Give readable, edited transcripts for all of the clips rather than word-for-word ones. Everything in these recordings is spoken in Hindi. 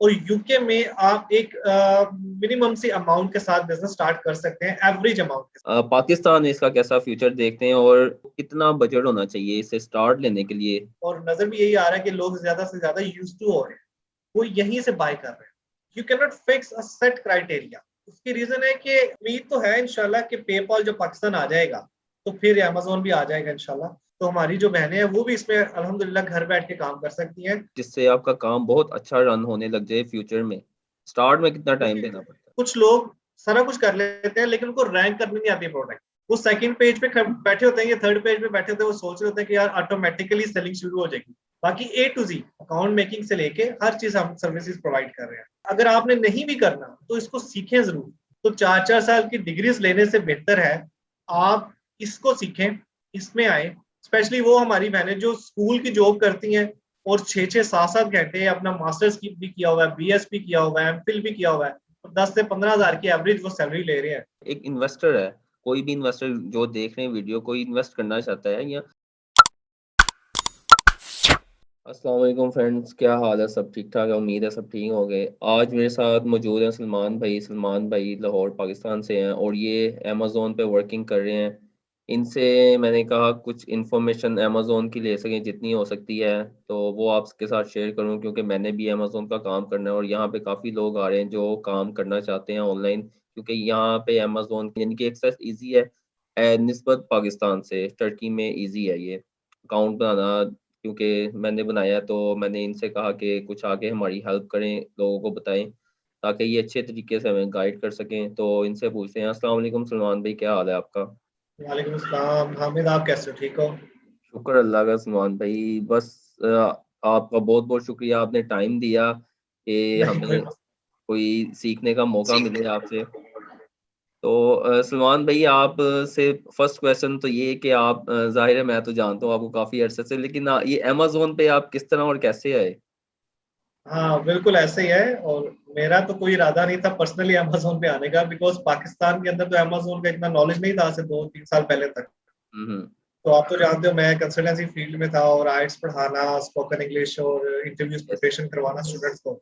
और यूके में आप एक मिनिमम सी अमाउंट के साथ बिजनेस स्टार्ट कर सकते हैं, एवरेज अमाउंट के साथ। पाकिस्तान में इसका कैसा फ्यूचर देखते हैं और कितना बजट होना चाहिए इसे स्टार्ट लेने के लिए? और नजर भी यही आ रहा है कि लोग ज्यादा से ज्यादा यूज टू हो रहे हैं, वो यहीं से बाय कर रहे हैं। You can not fix a set criteria. उसकी रीजन है कि उम्मीद तो है इंशाल्लाह कि पेपॉल जब पाकिस्तान आ जाएगा तो फिर अमेजोन भी आ जाएगा इंशाल्लाह। तो हमारी जो बहनें हैं वो भी इसमें अल्हम्दुलिल्लाह घर बैठ के काम कर सकती हैं। जिससे आपका काम बहुत अच्छा रन होने लग जाए फ्यूचर में। स्टार्ट में कितना टाइम देना पड़ता है? कुछ लोग सारा कुछ कर लेते हैं लेकिन उनको रैंक करनी नहीं आती प्रोडक्ट। वो सेकंड पेज पे बैठे होते हैं या थर्ड पेज पे बैठे होते हैं, वो सोच रहे होते हैं कि यार ऑटोमेटिकली सेलिंग शुरू हो जाएगी। बाकी ए टू जी अकाउंट मेकिंग से लेके हर चीज हम सर्विसेज प्रोवाइड कर रहे हैं। अगर आपने नहीं भी करना तो इसको सीखें जरूर। तो 4-4 साल की डिग्रीज लेने से बेहतर है आप इसको सीखें, इसमें आए। स्पेशली वो हमारी बहनें जो स्कूल की जॉब करती हैं और 6-6 7-7 घंटे अपना मास्टर्स की भी किया हुआ है, बीएसपी किया हुआ है, एमफिल भी किया हुआ है, 10 से 15 हज़ार की एवरेज वो सैलरी ले रहे हैं। एक इन्वेस्टर है, कोई भी इन्वेस्टर जो देख रहे हैं वीडियो, कोई इन्वेस्ट करना चाहता है या अस्सलाम वालेकुम फ्रेंड्स, क्या हाल है? सब ठीक ठाक है, उम्मीद है सब ठीक हो गए। आज मेरे साथ मौजूद हैं सलमान भाई लाहौर पाकिस्तान से हैं और ये अमेज़ोन पे वर्किंग कर रहे हैं। इनसे मैंने कहा कुछ इन्फॉर्मेशन अमेज़ोन की ले सकें जितनी हो सकती है, तो वो आपके साथ शेयर करूं क्योंकि मैंने भी अमेज़ोन का काम करना है और यहाँ पे काफ़ी लोग आ रहे हैं जो काम करना चाहते हैं ऑनलाइन, क्योंकि यहाँ पे अमेज़ोन यानी कि एक्सेस ईजी है निस्बत पाकिस्तान से। टर्की में ईजी है ये अकाउंट बनाना, क्योंकि मैंने बनाया तो मैंने इनसे कहा कि कुछ आगे हमारी हेल्प करें, लोगों को बताएं ताकि ये अच्छे तरीके से हमें गाइड कर सकें। तो इनसे पूछते हैं। अस्सलाम वालेकुम सलमान भाई, क्या हाल है आपका? वालेकुम अस्सलाम हामिद, आप कैसे हो? ठीक हो? शुक्र अल्लाह का सलमान भाई। बस आपका बहुत बहुत शुक्रिया, आपने टाइम दिया कि नहीं, कोई हमें मसला कोई सीखने का मौका मिले आपसे। तो सलमान भाई, आप से फर्स्ट क्वेश्चन तो ये है कि आप जाहिर है मैं तो जानता हूँ आपको काफ़ी अरसे से, लेकिन ये अमेज़ोन पे आप किस तरह और कैसे आए? हाँ, बिल्कुल ऐसे ही है। और मेरा तो कोई इरादा नहीं था पर्सनली अमेजोन पे आने का, बिकॉज पाकिस्तान के अंदर तो अमेजोन का इतना नॉलेज नहीं था आज से 2-3 साल पहले तक। हम्म। तो आप तो जानते हो मैं कंसल्टेंसी फील्ड में था और आइट्स पढ़ाना, स्पोकन इंग्लिश और इंटरव्यूज यस। प्रिपरेशन करवाना स्टूडेंट्स को।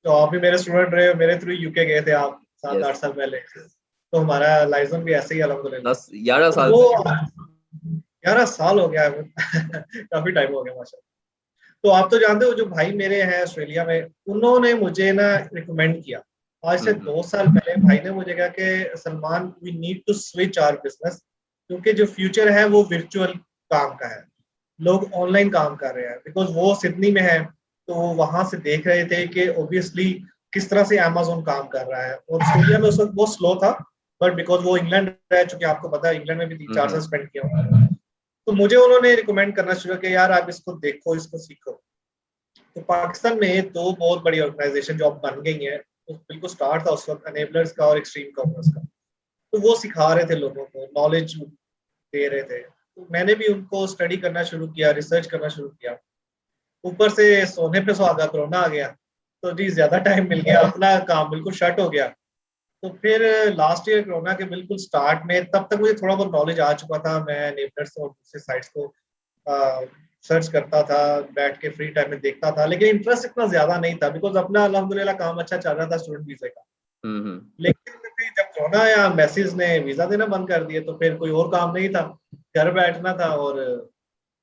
तो आप भी मेरे स्टूडेंट रहे हो, मेरे थ्रू यूके गए थे आप सात यस। आठ साल पहले। तो हमारा लाइजन भी ऐसे ही अल्हम्दुलिल्लाह। 10-11 तो साल वो पहले। 11 साल हो गया है। काफी टाइम हो गया माशा। तो आप तो जानते हो जो भाई मेरे हैं ऑस्ट्रेलिया में, उन्होंने मुझे ना रिकमेंड किया। आज से हम्म। 2 साल पहले भाई ने मुझे कहा कि Salman we need to switch our business, क्योंकि जो फ्यूचर है वो वर्चुअल काम का है। लोग ऑनलाइन काम कर रहे हैं, बिकॉज वो सिडनी में है। तो वो वहां से देख रहे थे कि ओबियसली किस तरह से अमेजोन काम कर रहा है। और ऑस्ट्रेलिया में उस वक्त बहुत स्लो था, बट बिकॉज वो इंग्लैंड रह चुके, आपको पता है इंग्लैंड में भी 3-4 साल हम्म। स्पेंड किया। तो मुझे उन्होंने रिकमेंड करना शुरू किया, यार आप इसको देखो, इसको सीखो। तो पाकिस्तान में दो बहुत बड़ी ऑर्गेनाइजेशन जो अब बन गई हैं, तो बिल्कुल स्टार्ट था उस वक्त अनेबलर्स का और एक्सट्रीम कॉमर्स का। तो वो सिखा रहे थे लोगों को, नॉलेज दे रहे थे। तो मैंने भी उनको स्टडी करना शुरू किया, रिसर्च करना शुरू किया। ऊपर से सोने पे सुहागा कोरोना आ गया, तो जी ज्यादा टाइम मिल गया, अपना काम बिल्कुल शट हो गया। तो फिर लास्ट ईयर कोरोना के बिल्कुल स्टार्ट में, तब तक मुझे थोड़ा बहुत नॉलेज आ चुका था। मैं नेबलर्स और दूसरे साइट्स को सर्च करता था, बैठ के फ्री टाइम में देखता था, लेकिन इंटरेस्ट इतना ज्यादा नहीं था, बिकॉज अपना अल्हम्दुलिल्लाह काम अच्छा चल रहा था स्टूडेंट वीजा का। हम्म। लेकिन फिर जब कोरोना आया, मैसेज ने वीजा देना बंद कर दिए, तो फिर कोई और काम नहीं था, घर बैठना था और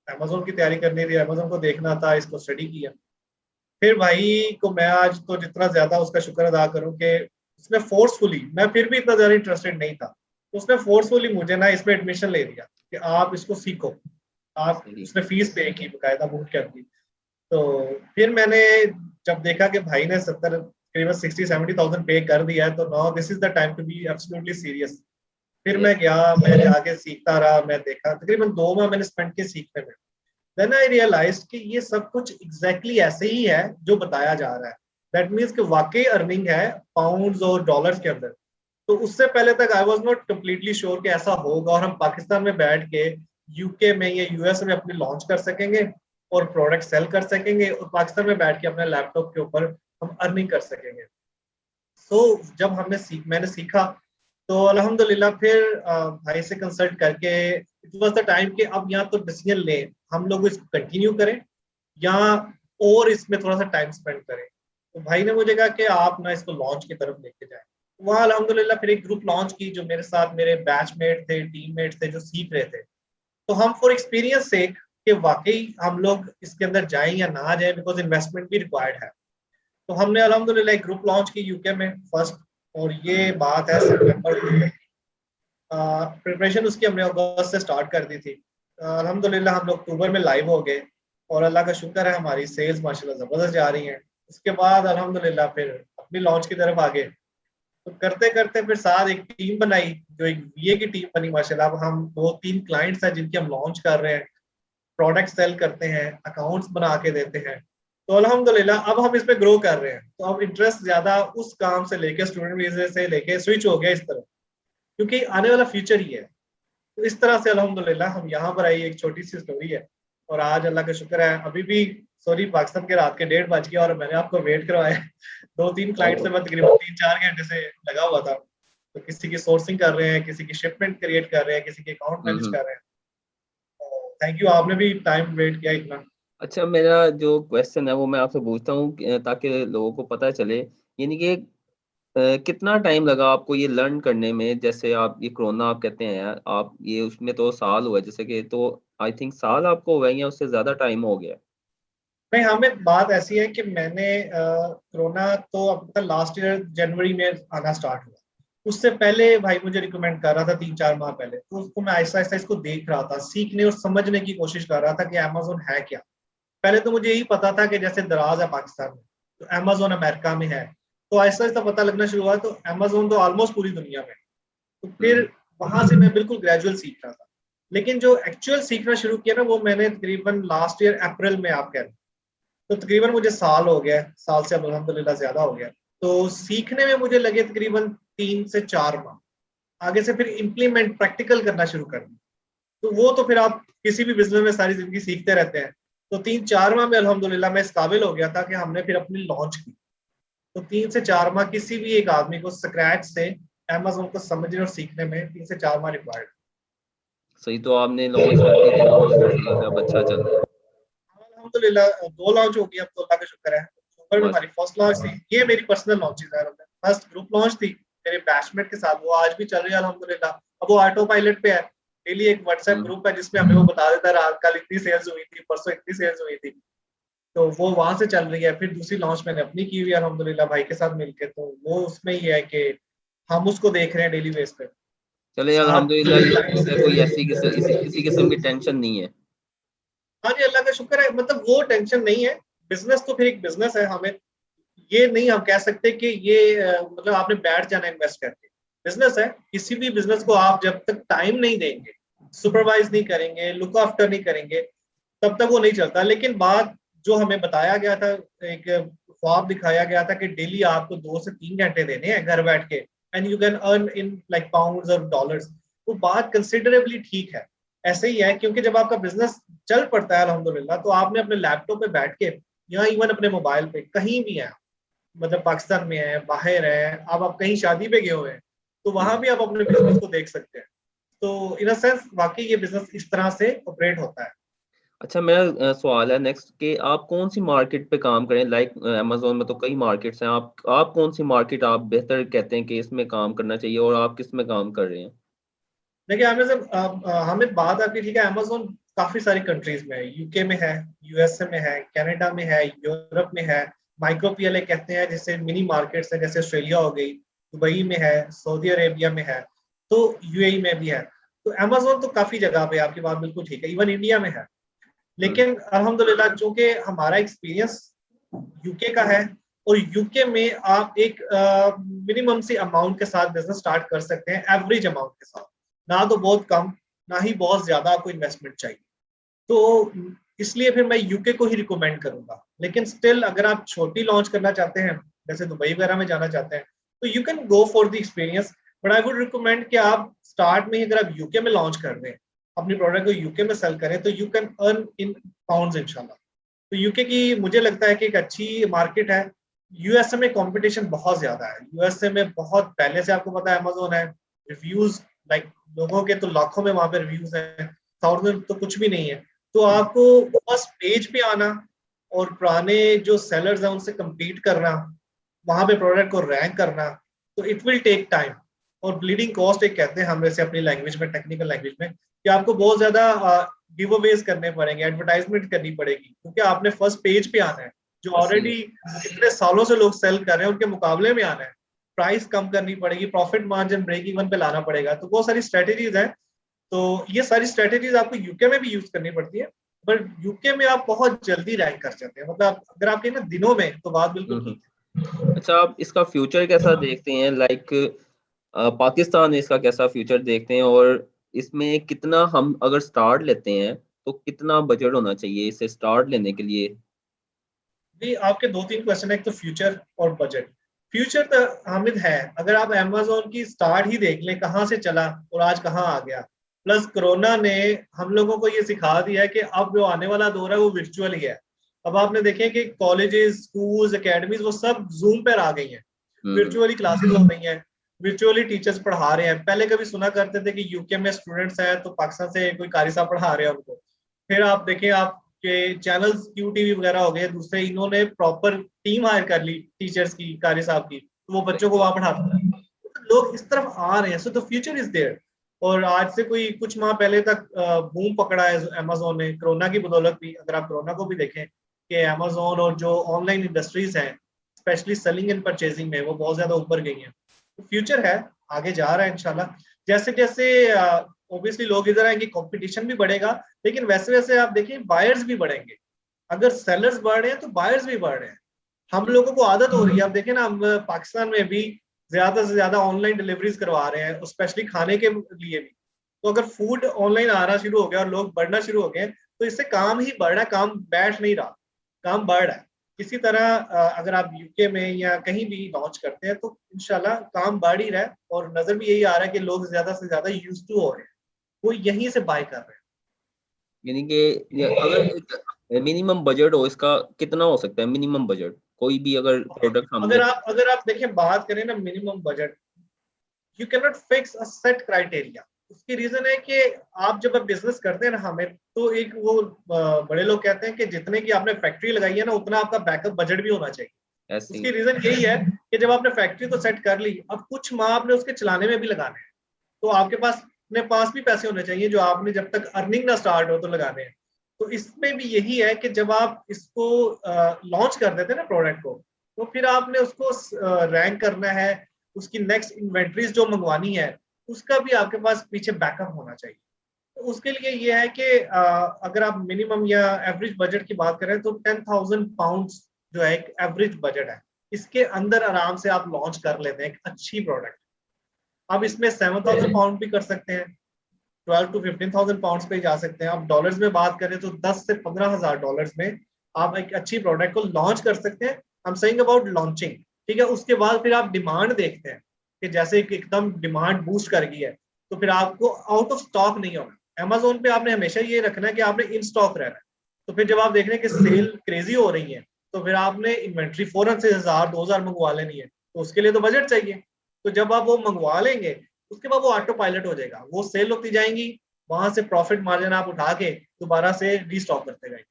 अमेजोन की तैयारी करनी थी, अमेजोन को देखना था, इसको स्टडी किया। फिर भाई को मैं आज तो जितना ज्यादा उसका शुक्र अदा करूं कि उसने फोर्सफुली, मैं फिर भी इतना ज्यादा इंटरेस्टेड नहीं था, तो उसने फोर्सफुली मुझे ना इसमें एडमिशन ले दिया कि आप इसको सीखो। आप, सही। उसने फीस पे की बकायदा, बूट कैंप की। तो फिर मैंने जब देखा कि भाई ने 70 करीबन 60-70 थाउजेंड पे कर दिया है, तो now this is the time to be absolutely serious. फिर यस। मैं गया, मैं जाके सीखता रहा, मैं देखा तकरीबन 2 माह मैंने स्पेंड किए सीखने में। देन आई रियलाइज कि ये सब कुछ एग्जैक्टली ऐसे ही है जो बताया जा रहा है। दैट मीन्स कि वाकई अर्निंग है पाउंड्स और डॉलर्स के अंदर। तो उससे पहले तक I was not completely sure कि ऐसा होगा और हम पाकिस्तान में बैठ के यूके में या यूएस में अपने लॉन्च कर सकेंगे और प्रोडक्ट सेल कर सकेंगे, और पाकिस्तान में बैठ के अपने लैपटॉप के ऊपर हम अर्निंग कर सकेंगे। सो जब मैंने सीखा, तो अल्हम्दुलिल्लाह फिर भाई से कंसल्ट करके इट वाज द टाइम कि अब यहाँ तो डिसीजन लें, हम लोग इसको कंटिन्यू करें या और इसमें थोड़ा सा टाइम स्पेंड करें। तो भाई ने मुझे कहा कि आप ना इसको लॉन्च की तरफ लेके जाएं। वहाँ अल्हम्दुलिल्लाह फिर एक ग्रुप लॉन्च की, जो मेरे साथ मेरे बैचमेट थे, टीममेट थे जो सीख रहे थे। तो हम फॉर एक्सपीरियंस से कि वाकई हम लोग इसके अंदर जाएं या ना जाएं, बिकॉज इन्वेस्टमेंट भी रिक्वायर्ड है। तो हमने अल्हम्दुलिल्लाह एक ग्रुप लॉन्च की यूके में फर्स्ट, और ये बात है सितंबर की। प्रिपरेशन उसकी हमने अगस्त से स्टार्ट कर दी थी। अल्हम्दुलिल्लाह हम लोग अक्टूबर में लाइव हो गए, और अल्लाह का शुक्र है हमारी सेल्स माशाल्लाह ज़बरदस्त जा रही हैं। उसके बाद अल्हम्दुलिल्लाह फिर अपनी लॉन्च की तरफ आ गए। तो करते करते फिर साथ एक टीम बनाई, जो एक वीए की टीम बनी माशाल्लाह। अब हम 2-3 क्लाइंट्स हैं जिनके हम लॉन्च कर रहे हैं, प्रोडक्ट सेल करते हैं, अकाउंट्स बना के देते हैं। तो अल्हम्दुलिल्लाह अब हम इस पे ग्रो कर रहे हैं। तो अब इंटरेस्ट ज्यादा उस काम से लेके, स्टूडेंट वीजे से लेके स्विच हो गया इस तरफ, क्योंकि आने वाला फ्यूचर ही है। तो इस तरह से अल्हम्दुलिल्लाह हम यहाँ पर आई, एक छोटी सी स्टोरी है। और आज अल्लाह का शुक्र है, अभी भी सॉरी पाकिस्तान के रात के 1:30 बज गया और मैंने आपको वेट करवाया। 2-3 क्लाइंट से मैं तकरीबन 3-4 घंटे से लगा हुआ था। तो किसी की सोर्सिंग कर रहे हैं, किसी की शिपमेंट क्रिएट कर रहे हैं, किसी के अकाउंट मैनेज हम्म। कर रहे हैं। तो थैंक यू, आपने भी टाइम वेट किया इतना। अच्छा, मेरा जो क्वेश्चन है वो मैं आपसे पूछता हूँ ताकि लोगों को पता चले, यानी कि कितना टाइम लगा आपको ये लर्न करने में? जैसे आप ये कोरोना आप कहते हैं, आप ये उसमें तो साल हुआ जैसे कि, तो आई थिंक साल आपको हुआ है या उससे ज्यादा टाइम हो गया? नहीं, हमें बात ऐसी है कि मैंने कोरोना तो अब तक लास्ट ईयर जनवरी में आना स्टार्ट हुआ। उससे पहले भाई मुझे रिकमेंड कर रहा था 3-4 माह पहले, तो उसको मैं आहिस्ता आहिस्ता इसको देख रहा था, सीखने और समझने की कोशिश कर रहा था कि अमेजोन है क्या। पहले तो मुझे यही पता था कि जैसे दराज है पाकिस्तान में, तो अमेजोन अमेरिका में है। तो आहिस्ता आहिस्ता पता लगना शुरू हुआ, तो अमेजोन तो ऑलमोस्ट पूरी दुनिया में। तो फिर हम्म। वहां से मैं बिल्कुल ग्रेजुअल सीख रहा था। लेकिन जो एक्चुअल सीखना शुरू किया ना, वो मैंने तकरीबन लास्ट ईयर अप्रैल में, आप कह रहे हैं। तो तकरीबन मुझे साल हो गया है, साल से अब अल्हम्दुलिल्लाह ज्यादा हो गया। तो सीखने में मुझे लगे तकरीबन 3 से 4 माह। आगे से फिर इम्प्लीमेंट प्रैक्टिकल करना शुरू कर दिया। तो वो तो फिर आप किसी भी बिजनेस में सारी जिंदगी सीखते रहते हैं। तो 3-4 माह में अल्हम्दुलिल्लाह मैं इस काबिल हो गया था कि हमने फिर अपनी लॉन्च की। तो 3 से 4 माह किसी भी एक आदमी को स्क्रैच से अमेजोन को समझने और सीखने में 3 से 4 माह रिक्वायर्ड। सही, तो आपने लॉन्च कर दी थी तो ठीक है, अब अच्छा चल रहा है। अल्हम्दुलिल्लाह 2 लॉन्च हो गई, अब तो अल्लाह का शुक्र है। अक्टूबर में बस। हमारी फर्स्ट लॉन्च थी। ये मेरी पर्सनल लॉन्चेस है। फर्स्ट ग्रुप लॉन्च थी मेरे बैचमेट के साथ, वो आज भी चल रही है अल्हम्दुलिल्लाह। अब वो ऑटो पायलट पे है। डेली एक व्हाट्सएप हम्म। ग्रुप है जिसमें हमें वो बता देता है रात कल इतनी सेल्स हुई थी, परसों इतनी सेल्स हुई थी। तो वो वहां से चल रही है। फिर दूसरी लॉन्च मैंने अपनी की हुई है अल्हम्दुलिल्लाह भाई के साथ मिलके। तो वो उसमें ही है कि हम उसको देख रहे हैं डेली बेस पे चले साथ। अल्हम्दुलिल्लाह, ये ठीक है, कोई ऐसी किसी किस्म की टेंशन नहीं है। हाँ जी, अल्लाह का शुक्र है। मतलब वो टेंशन नहीं है। बिजनेस तो फिर एक बिजनेस है। हमें ये नहीं हम कह सकते कि ये मतलब आपने बैठ जाना इन्वेस्ट करके। बिजनेस है, किसी भी बिजनेस को आप जब तक टाइम नहीं देंगे, सुपरवाइज नहीं करेंगे, लुक आफ्टर नहीं करेंगे, तब तक वो नहीं चलता। लेकिन बात जो हमें बताया गया था, एक ख्वाब दिखाया गया था कि डेली आपको 2 से 3 घंटे देने हैं घर बैठ के, and you can earn in like pounds और डॉलर्स। वो बात कंसिडरेबली ठीक है। ऐसे ही है, क्योंकि जब आपका बिजनेस चल पड़ता है अल्हम्दुलिल्लाह, तो आपने अपने लैपटॉप पे बैठ के, या इवन अपने मोबाइल पे कहीं भी है, मतलब पाकिस्तान में है, बाहर है, अब आप कहीं शादी पे गए हुए हैं, तो वहां हम्म। भी आप अपने बिजनेस को देख सकते हैं। तो इन अ सेंस वाकई ये बिजनेस इस तरह से ऑपरेट होता है। अच्छा, मेरा सवाल है नेक्स्ट कि आप कौन सी मार्केट पे काम करें? लाइक अमेजोन में तो कई मार्केट्स हैं, आप कौन सी मार्केट आप बेहतर कहते हैं कि इसमें काम करना चाहिए, और आप किस में काम कर रहे हैं? देखिए अमेजोन, हमें बात आपकी ठीक है। अमेजोन काफी सारी कंट्रीज में है, यूके में है, यूएसए में है, कनाडा में है, यूरोप में है। माइक्रो पीएलए कहते हैं, जैसे मिनी मार्केट्स है, जैसे ऑस्ट्रेलिया हो गई, दुबई में है, सऊदी अरेबिया में है, तो यूएई में भी है। तो अमेजोन तो काफी जगह पे, आपकी बात बिल्कुल ठीक है, इवन इंडिया में है। हम्म। लेकिन अल्हम्दुलिल्लाह चूंकि हमारा एक्सपीरियंस यूके का है, और यूके में आप एक मिनिमम सी अमाउंट के साथ बिजनेस स्टार्ट कर सकते हैं, एवरेज अमाउंट के साथ। ना तो बहुत कम, ना ही बहुत ज्यादा आपको इन्वेस्टमेंट चाहिए। तो इसलिए फिर मैं यूके को ही रिकमेंड करूंगा। लेकिन स्टिल अगर आप छोटी लॉन्च करना चाहते हैं, जैसे दुबई वगैरह में जाना चाहते हैं, तो you can go for the experience. But I would recommend कि आप स्टार्ट में ही अगर आप यूके में लॉन्च कर दें, अपनी प्रोडक्ट को यूके में सेल करें, तो you can earn in pounds इंशाल्लाह। तो यूके की मुझे लगता है कि एक अच्छी मार्केट है। यूएसए में कंपटीशन बहुत ज्यादा है। यूएसए में बहुत पहले से आपको पता है अमेजोन है। रिव्यूज लाइक लोगों के तो लाखों में वहां पे रिव्यूज हैं, थाउजेंड तो कुछ भी नहीं है। तो आपको बस पेज पे आना, और पुराने जो सेलर्स हैं उनसे compete करना, वहां पे प्रोडक्ट को रैंक करना, तो इट विल टेक टाइम। और ब्लीडिंग कॉस्ट एक कहते हैं हम जैसे अपनी लैंग्वेज में, टेक्निकल लैंग्वेज में, कि आपको बहुत ज्यादा गिव अवेज करने पड़ेंगे, एडवर्टाइजमेंट करनी पड़ेगी, क्योंकि आपने फर्स्ट पेज पे आना है। जो ऑलरेडी इतने सालों से लोग सेल कर रहे हैं उनके मुकाबले में आना है, प्राइस कम करनी पड़ेगी, प्रॉफिट मार्जिन ब्रेक इवन पे लाना पड़ेगा। तो बहुत सारी स्ट्रेटेजीज हैं। तो ये सारी स्ट्रेटेजीज आपको यूके में भी यूज करनी पड़ती है, पर यूके में आप बहुत जल्दी रैंक कर सकते हैं, मतलब अगर आपके ना दिनों में, तो बात बिल्कुल ठीक है। अच्छा, आप इसका फ्यूचर कैसा देखते हैं? लाइक पाकिस्तान में इसका कैसा फ्यूचर देखते हैं, और इसमें कितना हम अगर स्टार्ट लेते हैं तो कितना बजट होना चाहिए इसे स्टार्ट लेने के लिए? जी, आपके दो तीन क्वेश्चन है, एक तो फ्यूचर और बजट। फ्यूचर तो हामिद है, अगर आप अमेजोन की स्टार्ट ही देख लें, कहाँ से चला और आज कहाँ आ गया। प्लस कोरोना ने हम लोगों को ये सिखा दिया है कि अब जो आने वाला दौर है वो वर्चुअल ही है। अब आपने देखे कि कॉलेजेस, स्कूल्स, एकेडमीज वो सब जूम पर आ गई हैं, वर्चुअली क्लासेस हो गई हैं, वर्चुअली टीचर्स पढ़ा रहे हैं। पहले कभी सुना करते थे कि यूके में स्टूडेंट्स हैं तो पाकिस्तान से कोई कारी साहब पढ़ा रहे हैं उनको। फिर आप देखें, आप के चैनल्स क्यू टीवी वगैरह हो गए दूसरे, इन्होंने प्रॉपर टीम हायर कर ली टीचर्स की, कारी साहब की, तो वो बच्चों को वहां पढ़ाते हैं। तो लोग इस तरफ आ रहे हैं, so the future is there. और आज से कोई कुछ माह पहले तक बूम पकड़ा है अमेजोन ने, कोरोना की बदौलत भी। अगर आप कोरोना को भी देखें कि अमेजोन और जो ऑनलाइन इंडस्ट्रीज हैं, स्पेशली सेलिंग एंड परचेजिंग में, वो बहुत ज्यादा ऊपर गई हैं। तो फ्यूचर है, आगे जा रहा है इंशाल्लाह। जैसे जैसे ऑब्वियसली लोग इधर आएंगे, कंपटीशन भी बढ़ेगा, लेकिन वैसे वैसे आप देखिए बायर्स भी बढ़ेंगे। अगर सेलर्स बढ़ रहे हैं तो बायर्स भी बढ़ रहे हैं। हम लोगों को आदत हो रही है, आप देखें ना, हम पाकिस्तान में भी ज्यादा से ज्यादा ऑनलाइन डिलीवरीज करवा रहे हैं, स्पेशली खाने के लिए भी। तो अगर फूड ऑनलाइन आना शुरू हो गया और लोग बढ़ना शुरू हो गए, तो इससे काम ही बढ़ रहा है, काम बैठ नहीं रहा, काम बढ़ रहा है। इसी तरह अगर आप यूके में या कहीं भी लॉन्च करते हैं तो इंशाल्लाह काम बढ़ ही रहा है, और नजर भी यही आ रहा है कि लोग ज्यादा से ज्यादा यूज टू हो रहे हैं, वो यहीं से बाय कर रहे हैं। यानी कि अगर मिनिमम बजट हो इसका, कितना हो सकता है मिनिमम बजट? कोई भी अगर प्रोडक्ट हमने अगर आप देखें, बात करें ना minimum budget, you can not fix a set criteria. उसकी रीजन है कि आप जब आप बिजनेस करते हैं ना, हमें तो एक वो बड़े लोग कहते हैं कि जितने की आपने फैक्ट्री लगाई है ना, उतना आपका बैकअप बजट भी होना चाहिए। ऐसे उसकी ही? रीजन यही है कि जब आपने फैक्ट्री तो सेट कर ली, अब कुछ माह आपने उसके चलाने में भी लगाने हैं, तो आपके पास अपने पास भी पैसे होने चाहिए जो आपने जब तक अर्निंग ना स्टार्ट हो तो लगाने हैं। तो इसमें भी यही है कि जब आप इसको लॉन्च कर देते हैं ना प्रोडक्ट को, तो फिर आपने उसको रैंक करना है, उसकी नेक्स्ट इन्वेंट्रीज जो मंगवानी है, उसका भी आपके पास पीछे बैकअप होना चाहिए। तो उसके लिए ये है कि अगर आप मिनिमम या एवरेज बजट की बात करें तो 10,000 पाउंड जो है एक एवरेज बजट है। इसके अंदर आराम से आप लॉन्च कर लेते हैं एक अच्छी प्रोडक्ट। आप इसमें 7,000 पाउंड भी कर सकते हैं, 12 to 15,000 पाउंड पे जा सकते हैं। आप डॉलर्स में बात करें तो 10 से 15,000 डॉलर्स में आप एक अच्छी प्रोडक्ट को लॉन्च कर सकते हैं। हम सेइंग अबाउट लॉन्चिंग, ठीक है। उसके बाद फिर आप डिमांड देखते हैं कि जैसे एकदम डिमांड बूस्ट कर गई है, तो फिर आपको आउट ऑफ स्टॉक नहीं होना। अमेजोन पे आपने हमेशा ये रखना है कि आपने इन स्टॉक रहना है। तो फिर जब आप देख रहे हैं कि सेल क्रेजी हो रही है, तो फिर आपने इन्वेंट्री फौरन से 1,000-2,000 मंगवा लेनी है, तो उसके लिए तो बजट चाहिए। तो जब आप वो मंगवा लेंगे, उसके बाद वो ऑटो पायलट हो जाएगा, वो सेल होती जाएंगी, वहां से प्रॉफिट मार्जिन आप उठा के दोबारा से रीस्टॉक करते जाएंगे।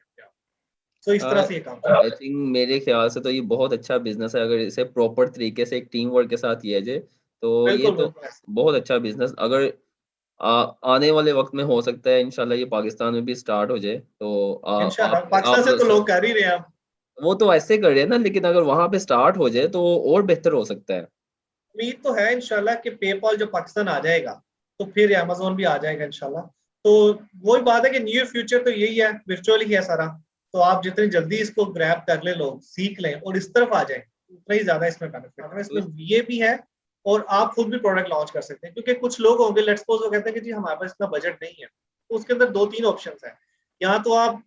तो इस तरह से ये काम आई थिंक मेरे ख्याल से तो ये बहुत अच्छा बिजनेस है, अगर इसे प्रॉपर तरीके से एक टीम वर्क के साथ किया जाए तो ये बिल्कुल तो बिल्कुल ऐसा। बहुत अच्छा बिजनेस। अगर आने वाले वक्त में हो सकता है इंशाल्लाह ये पाकिस्तान में भी स्टार्ट हो जाए, तो इंशाल्लाह आप पाकिस्तान से तो लोग कर ही रहे हैं अब। वो तो ऐसे कर रहे हैं ना, लेकिन अगर वहां पे स्टार्ट हो जाए तो और बेहतर हो सकता है। उम्मीद तो है इंशाल्लाह कि पेपॉल जब पाकिस्तान आ जाएगा तो फिर अमेजोन भी आ जाएगा इंशाल्लाह। तो वही बात है कि नियर फ्यूचर तो यही है, वर्चुअल ही है सारा। तो आप जितनी जल्दी इसको ग्रैब कर ले, लोग सीख लें और इस तरफ आ जाए, उतना ही ज्यादा इसमें बेनिफिट है। तो इसमें ये भी है, और आप खुद भी प्रोडक्ट लॉन्च कर सकते हैं, क्योंकि कुछ लोग होंगे, लेट्स सपोज वो कहते हैं कि जी हमारे पास इतना बजट नहीं है, तो उसके अंदर दो तीन ऑप्शन है। या तो आप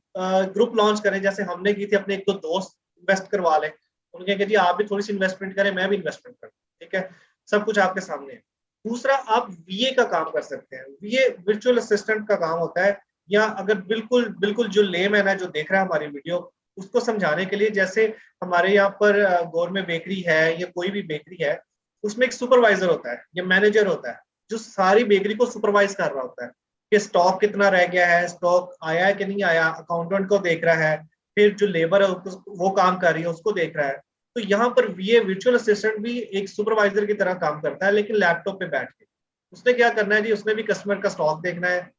ग्रुप लॉन्च करें, जैसे हमने की थी, अपने एक दो दोस्त इन्वेस्ट करवा लें, उनके कहे जी आप भी थोड़ी सी इन्वेस्टमेंट करें, मैं भी इन्वेस्टमेंट करूँ, ठीक है, सब कुछ आपके सामने है। दूसरा, आप वीए का काम कर सकते हैं। वीए वर्चुअल असिस्टेंट का काम होता है, या अगर बिल्कुल बिल्कुल जो लेमैन है जो देख रहा है हमारी वीडियो, उसको समझाने के लिए, जैसे हमारे यहाँ पर गौर में बेकरी है या कोई भी बेकरी है, उसमें एक सुपरवाइजर होता है या मैनेजर होता है जो सारी बेकरी को सुपरवाइज कर रहा होता है कि स्टॉक कितना रह गया है, स्टॉक आया है कि नहीं आया, अकाउंटेंट को देख रहा है, फिर जो लेबर है वो काम कर रही है उसको देख रहा है। तो यहाँ पर ये वर्चुअल असिस्टेंट भी एक सुपरवाइजर की तरह काम करता है, लेकिन लैपटॉप पे बैठ के। उसने क्या करना है जी, उसने भी कस्टमर का स्टॉक देखना है,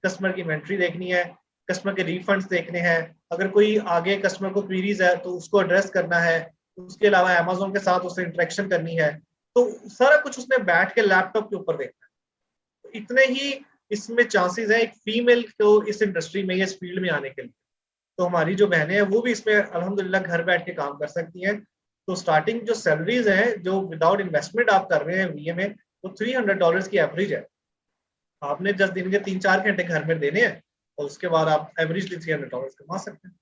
कस्टमर की इन्वेंट्री देखनी है, कस्टमर के रिफंड्स देखने हैं, अगर कोई आगे कस्टमर को क्वेरीज है तो उसको एड्रेस करना है, उसके अलावा अमेजोन के साथ उससे इंटरेक्शन करनी है। तो सारा कुछ उसने बैठ के लैपटॉप के ऊपर देखना है। तो इतने ही इसमें चांसेस है एक फीमेल को इस इंडस्ट्री में, इस फील्ड में आने के लिए। तो हमारी जो बहनें हैं वो भी इसमें अल्हम्दुलिल्लाह घर बैठ के काम कर सकती हैं। तो स्टार्टिंग जो सैलरीज हैं जो विदाउट इन्वेस्टमेंट आप कर रहे हैं वीए में, वो $300 की एवरेज है। आपने 10 दिन के 3-4 घंटे घर में देने हैं और उसके बाद आप एवरेजली $300 कमा सकते हैं।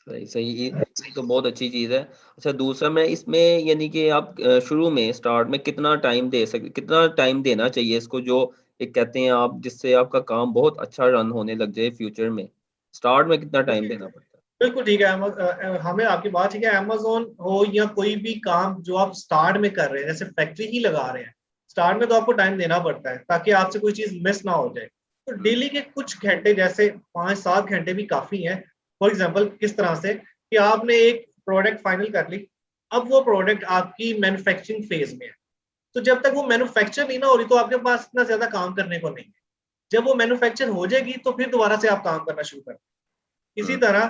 सही सही, ये तो बहुत अच्छी चीज़ है। अच्छा, दूसरा मैं इसमें यानी कि आप शुरू में स्टार्ट में कितना टाइम दे सकते, कितना टाइम देना चाहिए इसको, जो एक कहते हैं आप, जिससे आपका काम बहुत अच्छा रन होने लग जाए फ्यूचर में, स्टार्ट में कितना टाइम देना पड़ता है? बिल्कुल ठीक है। हमें आपकी बात ठीक है। अमेजोन हो या कोई भी काम जो आप स्टार्ट में कर रहे हैं, जैसे फैक्ट्री ही लगा रहे हैं, स्टार्ट में तो आपको टाइम देना पड़ता है ताकि आपसे कोई चीज मिस ना हो जाए। तो डेली के कुछ घंटे, जैसे 5-7 घंटे भी काफी हैं। फॉर एग्जाम्पल किस तरह से कि आपने एक प्रोडक्ट फाइनल कर ली, अब वो प्रोडक्ट आपकी मैन्युफैक्चरिंग फेज में है। तो जब तक वो मैन्युफैक्चर नहीं ना हो रही तो आपके पास इतना ज्यादा काम करने को नहीं है। जब वो मैन्युफैक्चर हो जाएगी तो फिर दोबारा से आप काम करना शुरू कर। इसी हम्म, तरह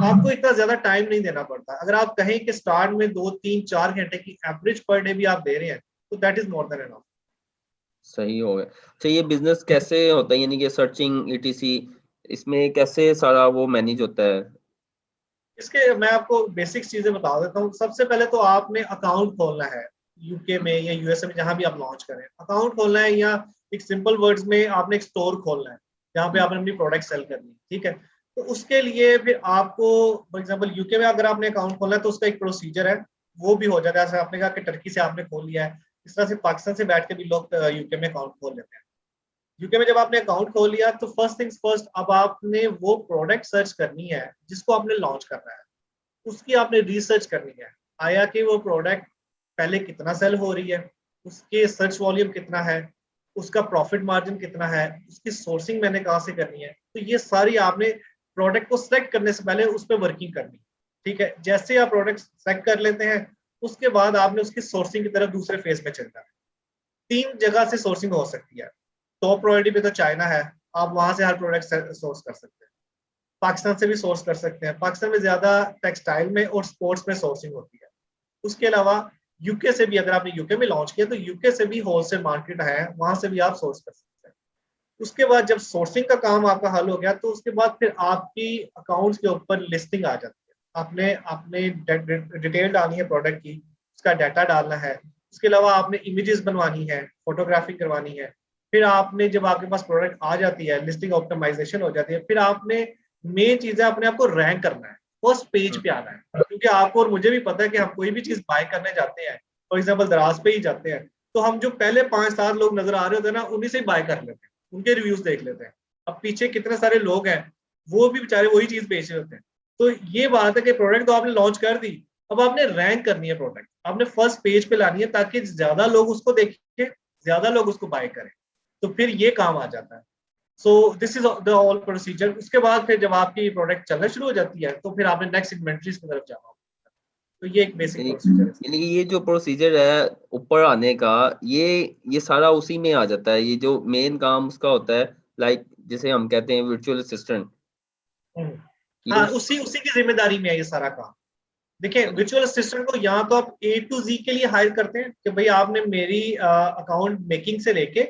आपको इतना ज्यादा टाइम नहीं देना पड़ता। अगर आप कहें कि स्टार्ट में 2-3-4 घंटे की एवरेज पर डे भी आप दे रहे हैं तो that is more than enough. सही हो गया। अच्छा, ये बिजनेस कैसे होता है, यानी कि सर्चिंग ईटीसी, इसमें कैसे सारा वो मैनेज होता है? इसके मैं आपको बेसिक चीजें बता देता हूँ। सबसे पहले तो आपने अकाउंट खोलना है, यूके में या यूएसए में जहां भी आप लॉन्च करें अकाउंट खोलना है, या एक सिंपल वर्ड्स में आपने एक स्टोर खोलना है जहाँ पे हम्म, आपने अपनी प्रोडक्ट सेल करनी है। ठीक है। तो उसके लिए फिर आपको, फॉर एग्जाम्पल यूके में अगर आपने अकाउंट खोलना है तो उसका एक प्रोसीजर है, वो भी हो जाता है। जैसे आपने कहा कि टर्की से आपने खोल लिया है, इस तरह से पाकिस्तान से बैठ के भी लोग यूके में अकाउंट खोल लेते हैं। यूके में जब आपने अकाउंट खोल लिया तो फर्स्ट थिंग्स फर्स्ट, अब आपने वो प्रोडक्ट सर्च करनी है जिसको आपने लॉन्च करना है। उसकी आपने रिसर्च करनी है, आया कि वो प्रोडक्ट पहले कितना सेल हो रही है, उसके सर्च वॉल्यूम कितना है, उसका प्रॉफिट मार्जिन कितना है, उसकी सोर्सिंग मैंने कहाँ से करनी है। तो ये सारी आपने प्रोडक्ट को सिलेक्ट करने से पहले उस पर वर्किंग करनी है। ठीक है। जैसे आप प्रोडक्ट सेलेक्ट कर लेते हैं उसके बाद आपने उसकी सोर्सिंग की तरफ दूसरे फेज में चलना है। 3 जगह से सोर्सिंग हो सकती है। टॉप प्रायोरिटी पे तो चाइना है, आप वहां से हर प्रोडक्ट सोर्स कर सकते हैं। पाकिस्तान से भी सोर्स कर सकते हैं, पाकिस्तान में ज्यादा टेक्सटाइल में और स्पोर्ट्स में सोर्सिंग होती है। उसके अलावा यूके से भी, अगर आपने यूके में लॉन्च किया तो यूके से भी होलसेल मार्केट है, वहां से भी आप सोर्स कर सकते हैं। उसके बाद जब सोर्सिंग का काम आपका हल हो गया तो उसके बाद फिर आपकी अकाउंट्स के ऊपर लिस्टिंग आ जाती है। आपने आपने डिटेल डालनी है प्रोडक्ट की, उसका डाटा डालना है। उसके अलावा आपने इमेजेस बनवानी है, फोटोग्राफी करवानी है। फिर आपने, जब आपके पास प्रोडक्ट आ जाती है, लिस्टिंग ऑप्टिमाइजेशन हो जाती है, फिर आपने मेन चीजें अपने आप को रैंक करना है, फर्स्ट पेज हम्म, पे आना है। क्योंकि आपको और मुझे भी पता है कि हम कोई भी चीज बाय करने जाते हैं, फॉर एग्जाम्पल दराज पे ही जाते हैं, तो हम जो पहले 5-7 लोग नजर आ रहे होते हैं ना, उन्हीं से ही बाय कर लेते हैं, उनके रिव्यूज देख लेते हैं। अब पीछे कितने सारे लोग हैं, वो भी बेचारे वही चीज बेच रहे होते हैं। तो ये बात है कि प्रोडक्ट तो आपने लॉन्च कर दी, अब आपने रैंक करनी है प्रोडक्ट, आपने फर्स्ट पेज पे लानी है ताकि ज्यादा लोग उसको देखें, ज्यादा लोग उसको बाय करें। तो फिर ये काम आ जाता है। So this is the all procedure. उसके बाद फिर जब आपकी प्रोडक्ट चलना शुरू हो जाती है तो फिर आपने नेक्स्ट इन्वेंट्रीज की तरफ जाना होगा। तो ये एक बेसिक यानी प्रोसीजर है। यानी कि ये जो प्रोसीजर है ऊपर आने का, ये सारा उसी में आ जाता है, ये जो मेन काम उसका होता है, लाइक जिसे हम कहते हैं वर्चुअल असिस्टेंट, हम्म। ये हाँ, उस। उसी उसी की जिम्मेदारी में है ये सारा काम। देखिए, विजुअल असिस्टेंट को यहाँ तो आप A to Z के लिए हायर करते हैं कि भाई आपने मेरी अकाउंट मेकिंग से लेके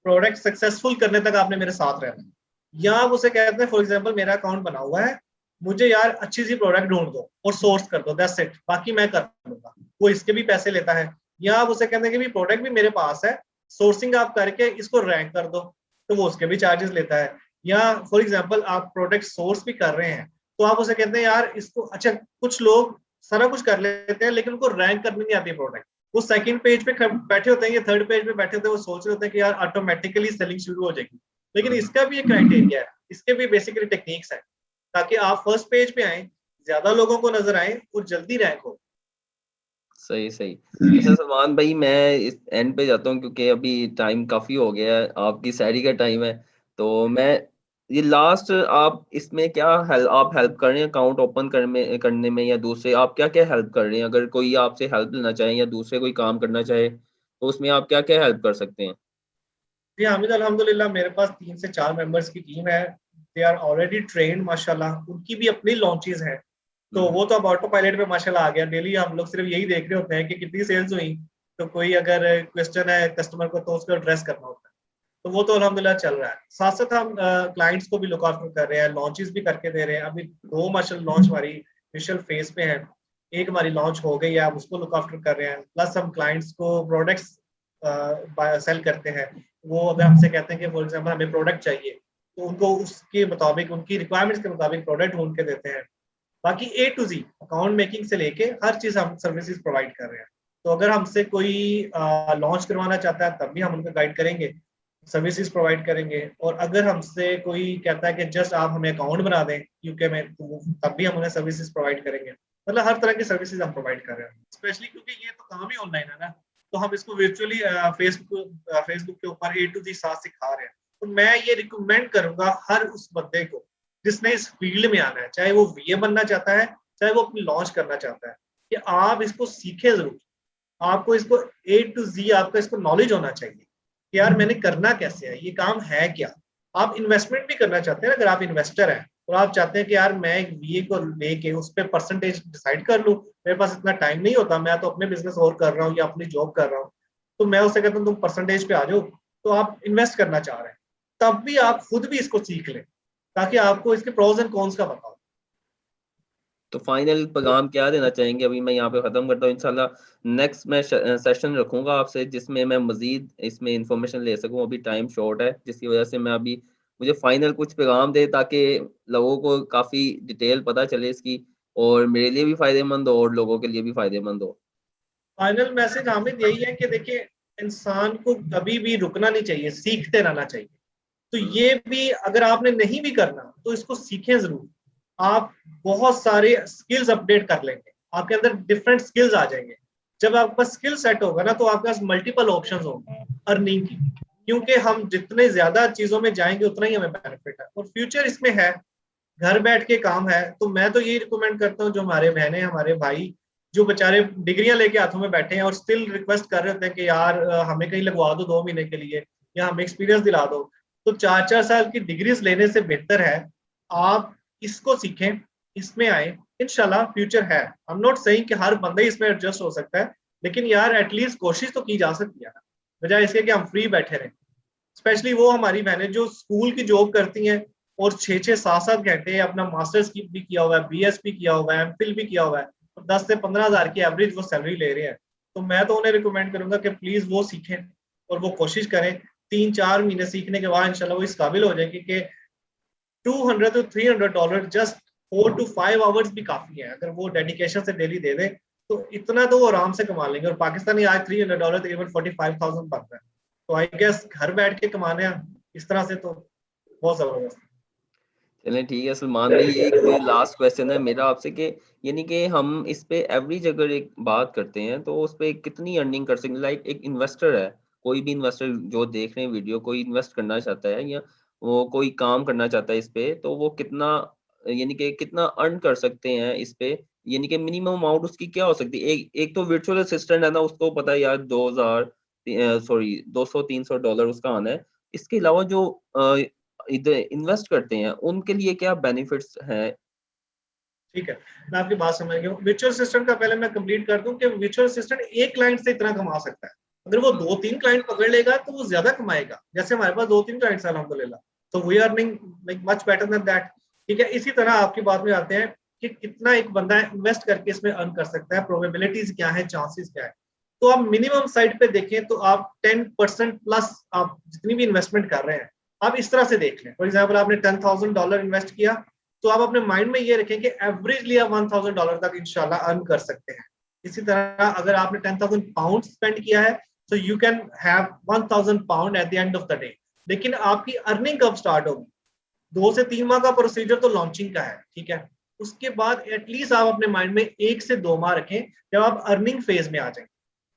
प्रोडक्ट सक्सेसफुल करने तक आपने मेरे साथ रहना है। या आप उसे कहते हैं, फॉर एग्जांपल मेरा अकाउंट बना हुआ है, मुझे यार अच्छी सी प्रोडक्ट ढूंढ दो और सोर्स कर दो, दैट्स इट, बाकी मैं कर लूंगा। वो इसके भी पैसे लेता है। या आप उसे कहते हैं कि भी प्रोडक्ट भी मेरे पास है, सोर्सिंग आप करके इसको रैंक कर दो, तो वो उसके भी चार्जेस लेता है। या फॉर एग्जाम्पल आप प्रोडक्ट सोर्स भी कर रहे हैं तो आप उसे कहते हैं यार इसको, अच्छा कुछ लोग सारा कुछ कर लेते हैं लेकिन उनको रैंक करनी नहीं आती प्रोडक्ट, वो सेकंड पेज पे बैठे होते हैं या थर्ड पेज पे बैठे होते हैं, वो सोच रहे होते हैं कि यार ऑटोमेटिकली सेलिंग शुरू हो जाएगी। लेकिन हम्म, इसका भी एक क्राइटेरिया है, इसके भी बेसिकली टेक्निक्स है ताकि आप फर्स्ट पेज पे आए, ज्यादा लोगों को नजर आए और जल्दी रैंक हो। सही सही। अच्छा सलमान भाई, मैं इस एंड पे जाता हूँ क्योंकि अभी टाइम काफी हो गया है, आपकी सैरी का टाइम है। तो मैं ये लास्ट आप इसमें क्या आप हेल्प कर रहे हैं अकाउंट ओपन करने में, या दूसरे आप क्या क्या हेल्प कर रहे हैं? अगर कोई आपसे हेल्प लेना चाहे या दूसरे कोई काम करना चाहे तो उसमें आप क्या क्या हेल्प कर सकते हैं? जी हामिद, अल्हम्दुलिल्लाह मेरे पास 3 से 4 मेंबर्स की टीम है। दे आर ऑलरेडी ट्रेन्ड माशाल्लाह। उनकी भी अपनी लॉन्चेस हैं, तो वो तो अब ऑटो पायलट पे माशाल्लाह आ गया। डेली हम लोग सिर्फ यही देख रहे होते हैं कि कितनी सेल्स हुई, तो कोई अगर क्वेश्चन है कस्टमर को तो उसको एड्रेस करना होता है। तो वो तो अल्हम्दुलिल्लाह चल रहा है। साथ साथ हम क्लाइंट्स को भी लुक आफ्टर कर रहे हैं, लॉन्चेस भी करके दे रहे हैं। अभी 2 माशाल्लाह लॉन्च हमारी इनिशियल फेज पे है। एक हमारी लॉन्च हो गई है, अब उसको लुक आफ्टर कर रहे हैं। प्लस हम क्लाइंट्स को प्रोडक्ट्स सेल करते हैं। वो अगर हमसे कहते हैं कि फॉर एग्जांपल हमें प्रोडक्ट चाहिए, तो उनको उसके मुताबिक, उनकी रिक्वायरमेंट्स के मुताबिक प्रोडक्ट ढूंढ के देते हैं। बाकी ए टू जी अकाउंट मेकिंग से लेके हर चीज हम सर्विसेज प्रोवाइड कर रहे हैं। तो अगर हमसे कोई लॉन्च करवाना चाहता है तब भी हम उनको गाइड करेंगे, सर्विसेज प्रोवाइड करेंगे। और अगर हमसे कोई कहता है कि जस्ट आप हमें अकाउंट बना दें यूके में, तो तब भी हम उन्हें सर्विसेज प्रोवाइड करेंगे। मतलब हर तरह की सर्विसेज हम प्रोवाइड कर रहे हैं, स्पेशली क्योंकि ये तो काम ही ऑनलाइन है ना। तो हम इसको वर्चुअली फेसबुक के ऊपर ए टू जी साथ सिखा रहे हैं। तो मैं ये रिकमेंड करूंगा हर उस बंदे को जिसने इस फील्ड में आना है, चाहे वो वीए बनना चाहता है, चाहे वो अपनी लॉन्च करना चाहता है, कि आप इसको सीखें जरूर। आपको इसको ए टू जी आपका इसको नॉलेज होना चाहिए कि यार मैंने करना कैसे है, ये काम है क्या। आप इन्वेस्टमेंट भी करना चाहते हैं, अगर आप इन्वेस्टर हैं और आप चाहते हैं कि यार मैं एक वीए को लेके उस पर परसेंटेज डिसाइड कर लूँ, मेरे पास इतना टाइम नहीं होता, मैं तो अपने बिजनेस और कर रहा हूँ या अपनी जॉब कर रहा हूँ, तो मैं उससे कहता हूँ तुम परसेंटेज पे आ जाओ। तो आप इन्वेस्ट करना चाह रहे हैं, तब भी आप खुद भी इसको सीख लें, ताकि आपको इसके प्रोज एंड कॉन्स का पता हो। तो फाइनल पैगाम क्या देना चाहेंगे? अभी मैं यहाँ पे ख़त्म करता हूँ। इंशाल्लाह नेक्स्ट मैं सेशन रखूँगा आपसे, जिसमें मैं मज़ीद इसमें इंफॉर्मेशन ले सकूँ। अभी टाइम शॉर्ट है, जिसकी वजह से मैं अभी मुझे फाइनल कुछ पैगाम दे, ताकि लोगों को काफ़ी डिटेल पता चले इसकी, और मेरे लिए भी फ़ायदेमंद हो और लोगों के लिए भी फ़ायदेमंद हो। फाइनल मैसेज हामिद यही है कि देखिए, इंसान को कभी भी रुकना नहीं चाहिए, सीखते रहना चाहिए। तो ये भी अगर आपने नहीं भी करना तो इसको सीखें जरूर। आप बहुत सारे स्किल्स अपडेट कर लेंगे, आपके अंदर डिफरेंट स्किल्स आ जाएंगे। जब आपके पास स्किल सेट होगा ना, तो आपके पास मल्टीपल ऑप्शंस होंगे अर्निंग की। क्योंकि हम जितने ज्यादा चीजों में जाएंगे उतना ही हमें बेनिफिट है, और फ्यूचर इसमें है, घर बैठ के काम है। तो मैं तो यही रिकमेंड करता हूँ, जो हमारे बहनें, हमारे भाई जो बेचारे डिग्रियां लेके हाथों में बैठे हैं और स्टिल रिक्वेस्ट कर रहे होते हैं कि यार हमें कहीं लगवा दो 2 महीने के लिए, या हमें एक्सपीरियंस दिला दो, तो 4-4 साल की डिग्रीज लेने से बेहतर है आप इसको सीखें, इसमें आए। इंशाल्लाह फ्यूचर है। आई एम नॉट सेइंग कि हर बंदा ही इसमें एडजस्ट हो सकता है, लेकिन यार एटलीस्ट कोशिश तो की जा सकती है ना, बजाय इसके कि हम फ्री बैठे रहें। स्पेशली वो हमारी बहनें जो स्कूल की जॉब करती हैं और 6-6 7-7 घंटे अपना मास्टर्स की भी किया हुआ है, बीएसपी किया हुआ है, एमफिल भी किया हुआ है, और 10 से 15 हज़ार की एवरेज वो सैलरी ले रहे हैं। तो मैं तो उन्हें रिकमेंड करूंगा कि प्लीज वो सीखें और वो कोशिश करें। 3-4 महीने सीखने के बाद इंशाल्लाह वो इस काबिल हो जाएंगे कि $200 to $300 जस्ट 4 to 5 आवर्स भी काफी है। अगर वो डेडिकेशन से डेली दे दे तो इतना तो वो आराम से कमा लेंगे। और पाकिस्तानी आज $300 तकरीबन 45,000 बन रहा है। तो आई गेस घर बैठ के कमाने इस तरह से तो बहुत जबरदस्त। चलें ठीक है सलमान भाई, एक लास्ट क्वेश्चन है मेरा आपसे कि यानी कि हम इस पे एवरेज अगर एक बात करते हैं तो उस पे कितनी अर्निंग कर सकते हैं? लाइक एक इन्वेस्टर है, कोई भी इन्वेस्टर जो देख रहे हैं वीडियो, कोई इन्वेस्ट करना चाहता है या वो कोई काम करना चाहता है इस पे, तो वो कितना यानी कि कितना अर्न कर सकते हैं इस पे? यानी कि मिनिमम अमाउंट उसकी क्या हो सकती है? एक एक तो वर्चुअल असिस्टेंट है ना, उसको पता है यार 2000 सॉरी 200-300 डॉलर उसका आना है। इसके अलावा जो इधर इन्वेस्ट करते हैं उनके लिए क्या बेनिफिट्स हैं? ठीक है, मैं आपकी बात समझ गया हूँ। वर्चुअल असिस्टेंट का पहले मैं कंप्लीट कर दूं कि वर्चुअल असिस्टेंट एक क्लाइंट से इतना कमा सकता है। अगर वो 2-3 क्लाइंट पकड़ लेगा तो वो ज्यादा कमाएगा। जैसे हमारे पास 2-3 क्लाइंट्स हैं अल्हम्दुलिल्लाह, तो we are earning like much better than that. ठीक है, इसी तरह आपकी बात में आते हैं कि कितना एक बंदा इन्वेस्ट करके इसमें अर्न कर सकता है, प्रोबेबिलिटीज क्या है, चांसेस क्या है। तो आप मिनिमम साइड पे देखें तो आप 10% प्लस आप जितनी भी इन्वेस्टमेंट कर रहे हैं, आप इस तरह से देख लें। फॉर एग्जाम्पल आपने $10,000 इन्वेस्ट किया, तो आप अपने माइंड में ये रखें कि एवरेजली आप $1,000 तक इंशाल्लाह अर्न कर सकते हैं। इसी तरह अगर आपने 10,000 पाउंड स्पेंड किया है, तो you can have 1,000 pound at the end of the day. लेकिन आपकी अर्निंग कब स्टार्ट होगी? 2 से 3 माह का प्रोसीजर तो लॉन्चिंग का है, ठीक है। उसके बाद एटलीस्ट आप अपने माइंड में 1 से 2 माह रखें, जब आप अर्निंग फेज में आ जाएंगे।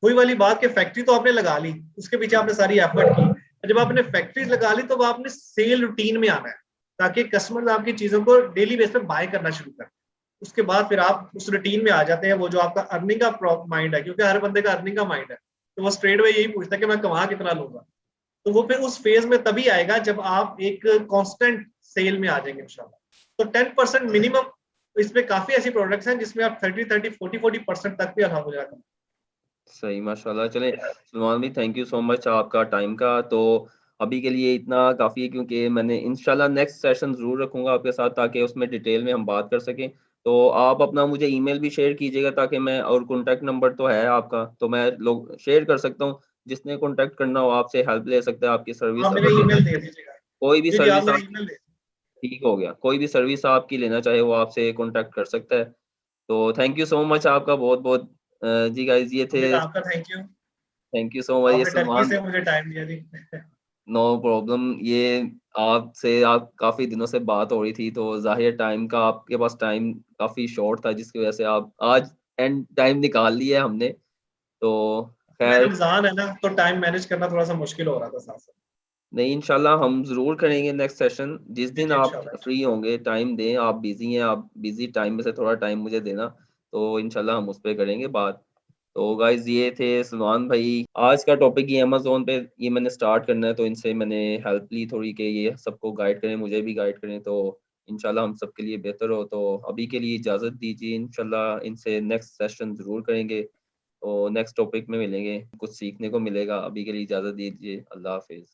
वही वाली बात कि फैक्ट्री तो आपने लगा ली, उसके पीछे आपने सारी एफर्ट की, जब आपने फैक्ट्री लगा ली तो आपने सेल रूटीन में आना है। ताकि कस्टमर्स आपकी चीजों को डेली बेस पे बाय करना शुरू करें। उसके बाद फिर आप उस रूटीन में आ जाते हैं, वो जो आपका अर्निंग का माइंड है, क्योंकि हर बंदे का अर्निंग का माइंड है, तो वो स्ट्रेट वे यही पूछता है कि मैं कमा कितना लूंगा। तो वो फिर उस फेज में तभी आएगा जब आप एक कांस्टेंट सेल में आ जाएंगे इंशाल्लाह। तो 10% मिनिमम, इसमें काफी ऐसी प्रोडक्ट्स हैं जिसमें आप 30-40% तक भी अल्हम्दुलिल्लाह। सही, माशाल्लाह। चलें सलमान भाई, थैंक यू सो मच आपका टाइम का। तो अभी के लिए इतना काफ़ी है, क्योंकि मैंने इंशाल्लाह नेक्स्ट सेशन ज़रूर रखूँगा आपके साथ, ताकि उसमें डिटेल में हम बात कर सकें। तो आप अपना मुझे ईमेल भी शेयर कीजिएगा, ताकि मैं, और कॉन्टैक्ट नंबर तो है आपका, तो मैं लोग शेयर कर सकता हूँ। जिसने कॉन्टैक्ट करना हो आपसे हेल्प ले सकता है, आपकी सर्विस आप मेरा अगर लेना, ईमेल दे दीजिएगा। कोई भी जी जी, आप सर्विस मेरा आप, ईमेल दे। ठीक हो गया, कोई भी सर्विस आपकी लेना चाहे वो आपसे कॉन्टैक्ट कर सकता है। तो थैंक यू सो मच आपका बहुत-बहुत। जी गाइज़, ये थे। आपका thank you, thank you so much, ये आपने टर्की सलमान। से मुझे टाइम दिया जी। No problem. ये आपसे आप काफ़ी दिनों से बात हो रही थी, तो ज़ाहिर टाइम का आपके पास टाइम काफ़ी शॉर्ट था, जिसकी वज़ह से आप आज एंड टाइम निकाल लिया है हमने। तो में ख़ैर, रमजान है ना, तो टाइम मैनेज करना थोड़ा सा मुश्किल हो रहा था साथ साथ। नहीं, इंशाल्लाह हम ज़रूर करेंगे नेक्स्ट सेशन। जिस जी दिन जी, आप इंशाल्लाह। फ्री होंगे, टाइम दें, आप बिज़ी हैं, आप बिज़ी टाइम में से थोड़ा टाइम मुझे देना, तो इंशाल्लाह हम उस पे करेंगे बात। तो गाइज़, ये थे सलमान भाई। आज का टॉपिक ये अमेज़न पे ये मैंने स्टार्ट करना है, तो इनसे मैंने हेल्प ली थोड़ी कि ये सबको गाइड करें, मुझे भी गाइड करें, तो इंशाल्लाह हम सबके लिए बेहतर हो। तो अभी के लिए इजाज़त दीजिए, इंशाल्लाह इनसे नेक्स्ट सेशन ज़रूर करेंगे। तो नेक्स्ट टॉपिक में मिलेंगे, कुछ सीखने को मिलेगा। अभी के लिए इजाज़त दीजिए। अल्लाह हाफ़िज़।